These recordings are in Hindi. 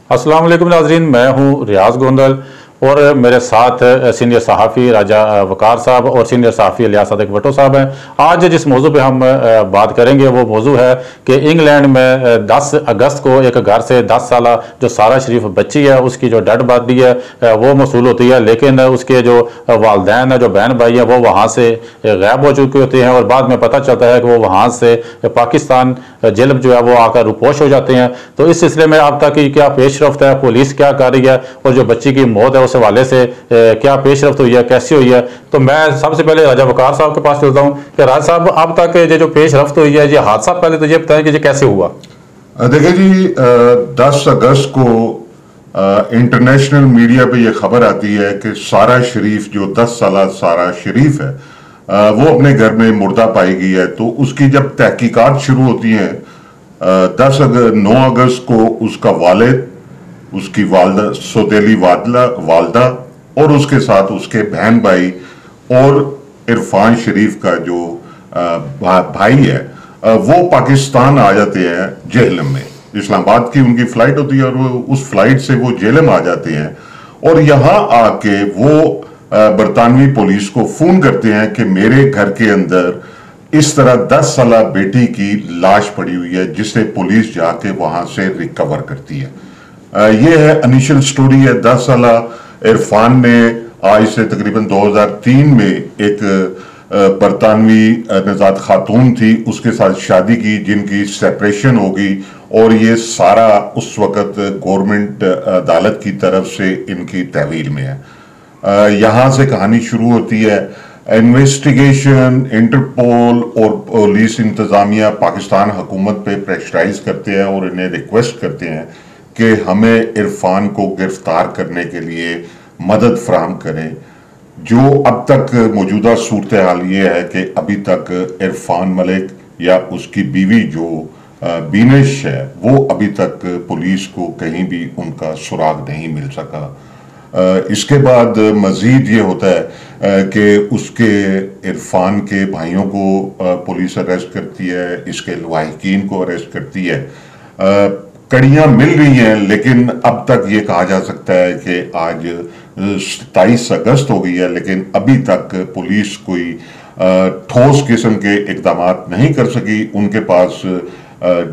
अस्सलाम वालेकुम नाज़रीन, मैं हूँ रियाज गोंदल और मेरे साथ सीनियर सहाफ़ी राजा वकार साहब और सीनियर सहाफ़ी इलियास सादिक भुट्टो साहब हैं। आज जिस मौजू पे हम बात करेंगे वो मौजू है कि इंग्लैंड में 10 अगस्त को एक घर से 10 साल जो सारा शरीफ बच्ची है उसकी जो डेड बॉडी है वो मौसूल होती है, लेकिन उसके जो वालदैन है, जो बहन भाई है, वो वहाँ से गायब हो चुके होते हैं और बाद में पता चलता है कि वो वहाँ से पाकिस्तान जेल जो है वो आकर रुपोश हो जाते हैं। तो इस सिलसिले में अब तक की क्या पेशरफ्त है, पुलिस क्या कर रही है और जो बच्ची की मौत है उस हवाले से क्या पेशरफ्त हुई है, कैसी हुई है, तो मैं सबसे पहले राजा वकार साहब के पास चलता हूँ कि राजा साहब अब तक ये जो पेशरफ्त हुई है, ये हादसा पहले तो ये बताएं कि ये कैसे हुआ। देखिए जी, 10 अगस्त को इंटरनेशनल मीडिया पे ये खबर आती है कि सारा शरीफ, जो 10 साल सारा शरीफ है, वो अपने घर में मुर्दा पाई गई है। तो उसकी जब तहकीकात शुरू होती हैं 9 अगस्त को उसका वालिद, उसकी वालदा, सौतेली वालदा और उसके साथ उसके बहन भाई और इरफान शरीफ का जो भाई है वो पाकिस्तान आ जाते हैं जेहलम में। इस्लामाबाद की उनकी फ्लाइट होती है और वो उस फ्लाइट से वो जेहलम आ जाते हैं और यहाँ आके वो बरतानवी पुलिस को फोन करते हैं कि मेरे घर के अंदर इस तरह 10 साल बेटी की लाश पड़ी हुई है, जिसे पुलिस जाके वहां से रिकवर करती है। ये है इनिशियल स्टोरी है। 10 साल इरफान ने आज से तकरीबन 2003 में एक बरतानवी नजात खातून थी, उसके साथ शादी की, जिनकी सेपरेशन होगी और ये सारा उस वक्त गवर्नमेंट अदालत की तरफ से इनकी तहवील में है। यहाँ से कहानी शुरू होती है। इन्वेस्टिगेशन, इंटरपोल और पुलिस इंतजामिया पाकिस्तान हुकूमत पे प्रेशराइज करते हैं और इन्हें रिक्वेस्ट करते हैं कि हमें इरफान को गिरफ्तार करने के लिए मदद फराहम करें। जो अब तक मौजूदा सूरत हाल ये है कि अभी तक इरफान मलिक या उसकी बीवी जो बीनिश है, वो अभी तक पुलिस को कहीं भी उनका सुराग नहीं मिल सका। इसके बाद मजीद ये होता है कि उसके इरफान के भाइयों को पुलिस अरेस्ट करती है, इसके लवाहिकीन को अरेस्ट करती है। कड़ियां मिल रही हैं, लेकिन अब तक ये कहा जा सकता है कि आज 27 अगस्त हो गई है, लेकिन अभी तक पुलिस कोई ठोस किस्म के इकदाम नहीं कर सकी। उनके पास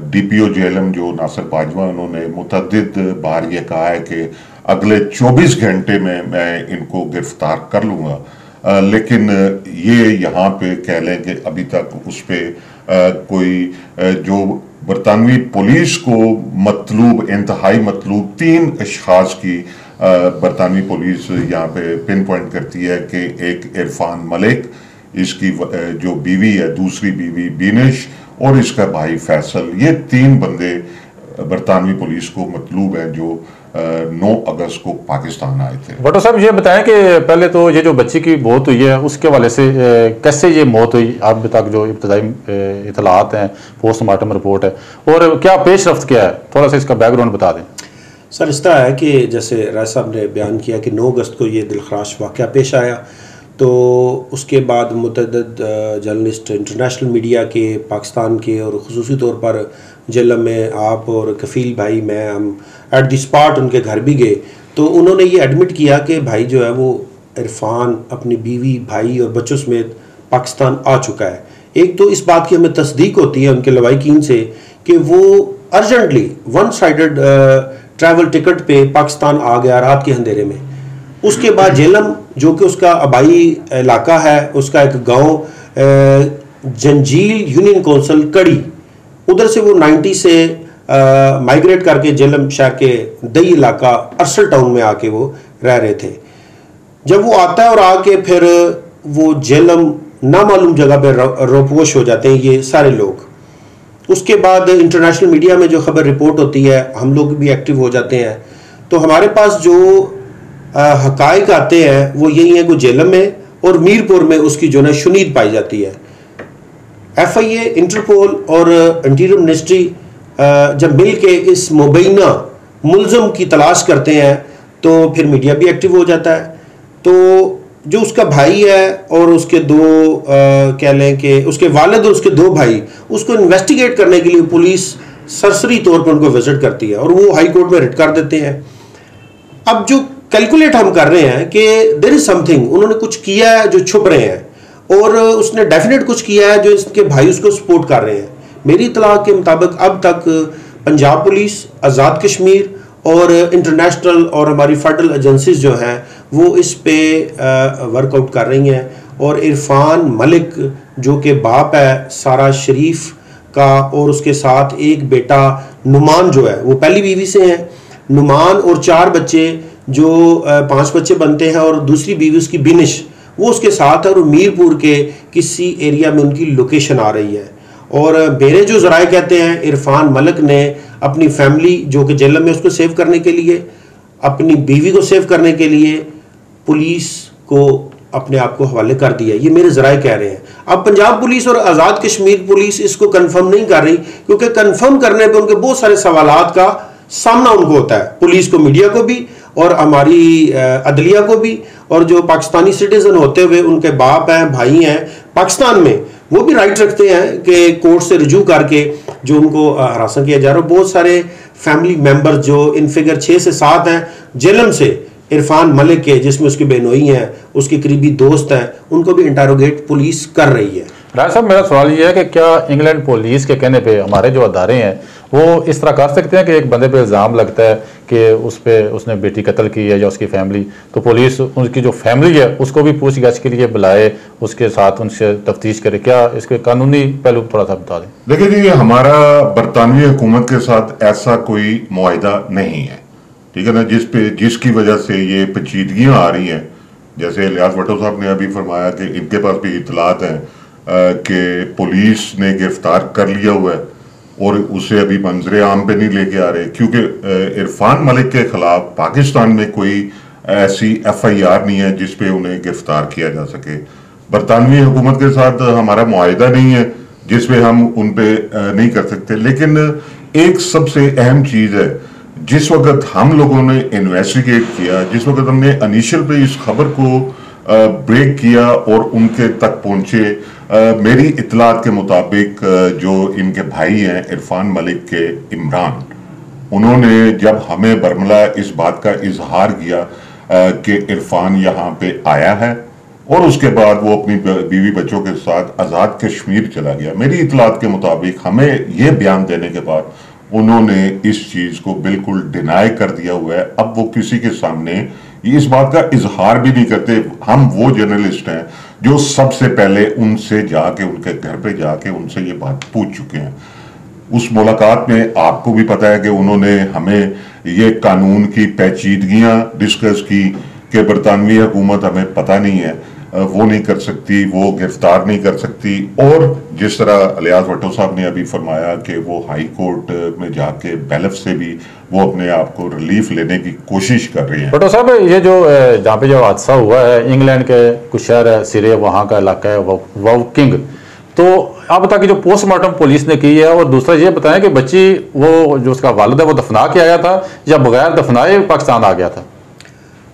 DPO जेहलम जो नासिर बाजवा, उन्होंने मुतअद्दिद बार ये कहा है कि अगले 24 घंटे में मैं इनको गिरफ्तार कर लूंगा, लेकिन ये यहाँ पे कह लें कि अभी तक उस पर कोई जो बरतानवी पुलिस को मतलूब, इंतहाई मतलूब 3 अशखास की बरतानवी पुलिस यहाँ पे पिन पॉइंट करती है कि एक इरफान मलिक, इसकी जो बीवी है, दूसरी बीवी बीनिश और इसका भाई फैसल, ये 3 बंदे बरतानवी पुलिस को मतलूब है जो 9 अगस्त को पाकिस्तान आए थे। भुट्टो साहब ये बताएं कि पहले तो ये जो बच्ची की मौत हुई है उसके वाले से कैसे ये मौत हुई, अब तक जो इब्तदाई इतलात हैं, पोस्टमार्टम रिपोर्ट है, और क्या पेशरफ्त क्या है, थोड़ा सा इसका बैकग्राउंड बता दें। सर, इस तरह है कि जैसे राय साहब ने बयान किया कि 9 अगस्त को ये दिलखराश वाक़या पेश आया, तो उसके बाद मुतअद्दिद जर्नलिस्ट इंटरनेशनल मीडिया के, पाकिस्तान के और ख़ुसूसी तौर पर जेलम में आप और कफ़ील भाई, मैं, हम एट द स्पॉट उनके घर भी गए। तो उन्होंने ये एडमिट किया कि भाई जो है वो इरफान अपनी बीवी, भाई और बच्चों समेत पाकिस्तान आ चुका है। एक तो इस बात की हमें तस्दीक होती है उनके लवाहिकीन से कि वो urgently one sided travel ticket पे पाकिस्तान आ गया रात के अंधेरे में। उसके बाद जेलम, जो कि उसका आबाई इलाका है, उसका एक गांव जंजील यूनियन कौंसिल कड़ी, उधर से वो 90 से माइग्रेट करके जेलम शहर के दई इलाका अरसल टाउन में आके वो रह रहे थे। जब वो आता है और आके फिर वो जेलम नामालूम जगह पर रोपोश हो जाते हैं ये सारे लोग। उसके बाद इंटरनेशनल मीडिया में जो खबर रिपोर्ट होती है, हम लोग भी एक्टिव हो जाते हैं। तो हमारे पास जो हकायक आते हैं वो यही है कि जेलम में और मीरपुर में उसकी जो है शुनीद पाई जाती है। FIA, इंटरपोल और इंटीरियर मिनिस्ट्री जब मिल के इस मुबैना मुलजम की तलाश करते हैं तो फिर मीडिया भी एक्टिव हो जाता है। तो जो उसका भाई है और उसके 2 कह लें कि उसके वालिद और उसके 2 भाई, उसको इन्वेस्टिगेट करने के लिए पुलिस सरसरी तौर पर उनको विजिट करती है और वो हाई कोर्ट में रिट कर देते हैं। अब जो कैलकुलेट हम कर रहे हैं कि देयर इज समथिंग, उन्होंने कुछ किया है जो छुप रहे हैं और उसने डेफिनेट कुछ किया है जो इसके भाई उसको सपोर्ट कर रहे हैं। मेरी इतला के मुताबिक अब तक पंजाब पुलिस, आज़ाद कश्मीर और इंटरनेशनल और हमारी फेडरल एजेंसीज जो हैं वो इस पे वर्कआउट कर रही हैं। और इरफान मलिक जो कि बाप है सारा शरीफ का और उसके साथ एक बेटा नुमान जो है वो पहली बीवी से हैं, नुमान और 4 बच्चे जो 5 बच्चे बनते हैं और दूसरी बीवी उसकी बिनिश वो उसके साथ है और मीरपुर के किसी एरिया में उनकी लोकेशन आ रही है। और मेरे जो ज़राए कहते हैं इरफान मलिक ने अपनी फैमिली जो कि जेल में उसको सेव करने के लिए, अपनी बीवी को सेव करने के लिए पुलिस को अपने आप को हवाले कर दिया। ये मेरे ज़राए कह रहे हैं। अब पंजाब पुलिस और आज़ाद कश्मीर पुलिस इसको कंफर्म नहीं कर रही क्योंकि कंफर्म करने पे उनके बहुत सारे सवालात का सामना उनको होता है, पुलिस को, मीडिया को भी और हमारी अदलिया को भी। और जो पाकिस्तानी सिटीजन होते हुए उनके बाप हैं, भाई हैं पाकिस्तान में, वो भी राइट रखते हैं कि कोर्ट से रिजू करके जो उनको हरासा किया जा रहा है। बहुत सारे फैमिली मेंबर्स जो इन फिगर 6 से 7 हैं जेलम से इरफान मलिक के, जिसमें उसकी बहनोई हैं, उसके करीबी दोस्त हैं, उनको भी इंटरोगेट पुलिस कर रही है। राय साहब, मेरा सवाल ये है कि क्या इंग्लैंड पुलिस के कहने पे हमारे जो अदारे हैं वो इस तरह कर सकते हैं कि एक बंदे पे इल्ज़ाम लगता है कि उस पर उसने बेटी कत्ल की है या उसकी फैमिली, तो पुलिस उसकी जो फैमिली है उसको भी पूछताछ के लिए बुलाए, उसके साथ उनसे तफ्तीश करे? क्या इसके कानूनी पहलू थोड़ा सा बता दें। देखिए जी, हमारा बरतानवी हुकूमत के साथ ऐसा कोई मुआहिदा नहीं है, ठीक है ना, जिसकी वजह से ये पेचीदगियाँ आ रही हैं। जैसे इलियास भुट्टो साहब ने अभी फरमाया कि इनके पास भी इतलात हैं कि पुलिस ने गिरफ्तार कर लिया हुआ है और उसे अभी मंजरे आम पे नहीं लेके आ रहे, क्योंकि इरफान मलिक के खिलाफ पाकिस्तान में कोई ऐसी FIR नहीं है जिस पे उन्हें गिरफ्तार किया जा सके। बरतानवी हुकूमत के साथ हमारा मुआहिदा नहीं है जिस पे हम उन पे नहीं कर सकते। लेकिन एक सबसे अहम चीज़ है, जिस वक्त हम लोगों ने इन्वेस्टिगेट किया, जिस वक्त हमने इनिशियल पे इस खबर को ब्रेक किया और उनके तक पहुंचे, मेरी इतलात के मुताबिक जो इनके भाई हैं इरफान मलिक के इमरान, उन्होंने जब हमें बरमला इस बात का इजहार किया कि इरफान यहाँ पे आया है और उसके बाद वो अपनी बीवी बच्चों के साथ आज़ाद कश्मीर चला गया, मेरी इतलात के मुताबिक हमें ये बयान देने के बाद उन्होंने इस चीज़ को बिल्कुल डिनाई कर दिया हुआ है। अब वो किसी के सामने इस बात का इजहार भी नहीं करते। हम वो जर्नलिस्ट हैं जो सबसे पहले उनसे जाके, उनके घर पे जाके उनसे ये बात पूछ चुके हैं। उस मुलाकात में आपको भी पता है कि उन्होंने हमें ये कानून की पेचीदगियां डिस्कस की कि बरतानवी हुकूमत हमें पता नहीं है, वो नहीं कर सकती, वो गिरफ्तार नहीं कर सकती। और जिस तरह इलियास भुट्टो साहब ने अभी फरमाया कि वो हाई कोर्ट में जाके बैलफ से भी वो अपने आप को रिलीफ लेने की कोशिश कर रही है। भुट्टो साहब, ये जो जहाँ पे जो हादसा हुआ है, इंग्लैंड के कुछ शहर है सिरे, वहाँ का इलाका है वोकिंग, तो अब तक जो पोस्टमार्टम पुलिस ने की है, और दूसरा ये बताएं कि बच्ची वो जो उसका वालिद है वो दफना के आया था या बगैर दफनाए पाकिस्तान आ गया था?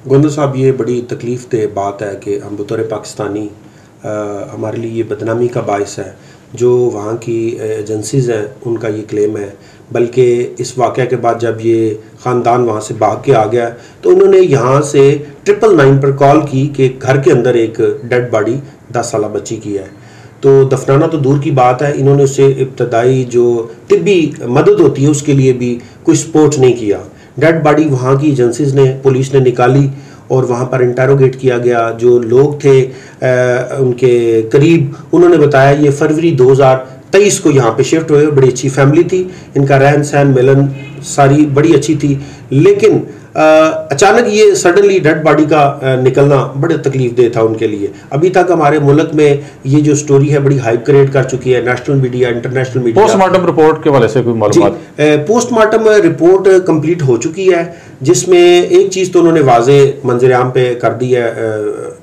गोंदल साहब, ये बड़ी तकलीफ दे बात है कि हम बतौर पाकिस्तानी हमारे लिए ये बदनामी का बायस है। जो वहाँ की एजेंसीज़ हैं उनका ये क्लेम है, बल्कि इस वाक़े के बाद जब ये ख़ानदान वहाँ से भाग के आ गया तो उन्होंने यहाँ से 999 पर कॉल की कि घर के अंदर एक डेड बॉडी 10 साल बच्ची की है। तो दफनाना तो दूर की बात है, इन्होंने उससे इब्तदाई जो तिब्बी मदद होती है उसके लिए भी कोई सपोर्ट नहीं किया। डेड बॉडी वहाँ की एजेंसीज ने, पुलिस ने निकाली और वहाँ पर इंटरोगेट किया गया। जो लोग थे उनके करीब, उन्होंने बताया ये फरवरी 2023 को यहाँ पे शिफ्ट हुए, बड़ी अच्छी फैमिली थी, इनका रहन सहन मिलन सारी बड़ी अच्छी थी। लेकिन अचानक ये सडनली डेड बॉडी का निकलना बड़े तकलीफ दे था उनके लिए। अभी तक हमारे मुल्क में ये जो स्टोरी है बड़ी हाइप क्रिएट कर चुकी है, national media, international media. Postmortem report के वाले से कोई मालूमात? पोस्टमार्टम रिपोर्ट कंप्लीट हो चुकी है, जिसमें एक चीज़ तो उन्होंने वाजे मंजर आम पे कर दी है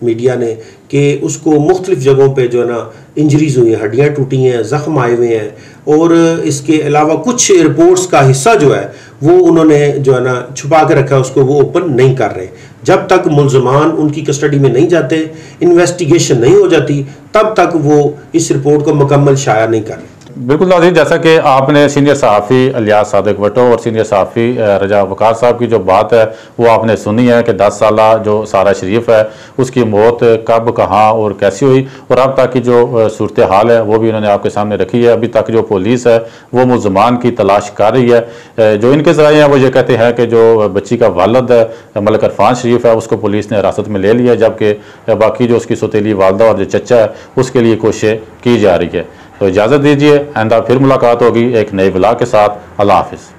मीडिया ने कि उसको मुख्तलिफ जगहों पे जो है ना इंजरीज हुई हैं, हड्डियाँ टूटी हैं, ज़ख्म आए हुए हैं, और इसके अलावा कुछ रिपोर्ट्स का हिस्सा जो है वो उन्होंने जो है ना छुपा के रखा है, उसको वो ओपन नहीं कर रहे। जब तक मुल्ज़मान उनकी कस्टडी में नहीं जाते, इन्वेस्टिगेशन नहीं हो जाती, तब तक वो इस रिपोर्ट को मुकम्मल शाया नहीं कर रहे। बिल्कुल नाज़रीन, जैसा कि आपने सीनियर सहाफ़ी इलियास सादिक भुट्टो और सीनियर सहाफ़ी रजा वकार साहब की जो बात है वो आपने सुनी है कि 10 साल जो सारा शरीफ है उसकी मौत कब, कहाँ और कैसी हुई, और अब तक की जो सूरत हाल है वो भी उन्होंने आपके सामने रखी है। अभी तक जो पुलिस है वो मुल्ज़मान की तलाश कर रही है। जो इनके ज़राए हैं वो ये कहते हैं कि जो बच्ची का वालिद है मलिक अरफान शरीफ है उसको पुलिस ने हिरासत में ले लिया, जबकि बाकी जो उसकी सौतेली वालदा और जो चचा है उसके लिए कोशिश की जा रही है। तो इजाज़त दीजिए, आइंदा फिर मुलाकात होगी एक नए ब्लॉग के साथ। अल्लाह हाफिज़।